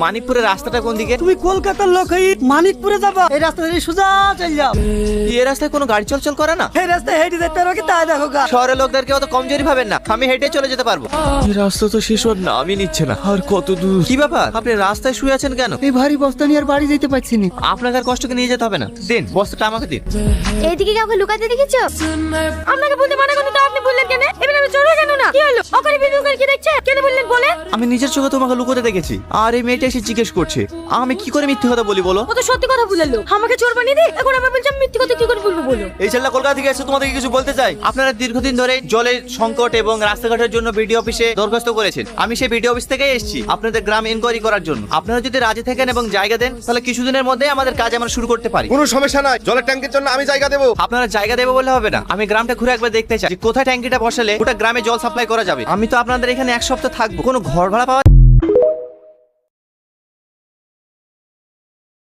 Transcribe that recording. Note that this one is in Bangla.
মানিকপুরের রাস্তাটা কোন দিকে? তুমি কলকাতার লোক হয়ে মানিকপুরে যাবা, এই রাস্তা দিয়ে সোজা চল যাও। এই রাস্তায় কোনো গাড়ি চলাচল করে না? এই রাস্তায় হেঁটে যেতে পারো কি তাই দেখো গা। শহরের লোকদেরকে অত কমজোরি ভাবেন না, আমি হেঁটে চলে যেতে পারবো। এই রাস্তা তো শেষ হওয়ার নামই নিচ্ছে না, আর কত দূর। কি ব্যাপার, আপনি রাস্তায় শুয়ে আছেন কেন? এই ভারী বস্তা নিয়ে আর বাড়ি যেতে পারছি না। আপনাকে আর কষ্টকে নিয়ে যেতে হবে না, দিন বস্তাটা আমাকে দিন। এইদিকে কাউকে লুকাতে দেখেছো? আপনাকে বলতে মানা করতে তো আপনি বললেন কেন? এবার আমি চলে কেন না? কি হলো? ওখানে ভিডিও করে কি দেখছে? কেন বললেন বলে? আমি নিজের চোখে তোমাকে লুকোতে দেখেছি, আর এই মেয়েটা এসে জিজ্ঞেস করছে আমি কি করে মিথ্যে কথা বলি বলো? ও তো সত্যি কথা বললো, আমাকে চোর বানিয়ে দিই। এখন আমার বলছে আমি মিথ্যে কথা কি করে বলবো বলো? এই ছেলেটা কলকাতা থেকে এসে তোমাদেরকে কিছু বলতে চাই। আপনারা দীর্ঘদিন ধরে জলের সংকট এবং রাস্তাঘাটের জন্য বিডিও অফিসে দরখাস্ত করেছেন। আমি সেই বিডিও অফিস থেকেই এসেছি আপনাদের গ্রাম এনকোয়ারি করার জন্য। আপনারা যদি রাজি থাকেন এবং জায়গা দেন, তাহলে কিছুদিনের মধ্যে আমাদের কাজ আমরা শুরু করতে পারি। কোনো সমস্যা নাই, জলের ট্যাঙ্কের জন্য আমি জায়গা দেবো। আপনারা জায়গা দেবে বলে হবে না, আমি গ্রামটা ঘুরে একবার দেখতে চাই যে কোথায় ট্যাঙ্কিটা বসালে ওটা গ্রামে জল সাপ্লাই করা যাবে। আমি তো আপনাদের এখানে এক সপ্তাহ থাকবো, কোনো ঘর ভাড়া পাওয়া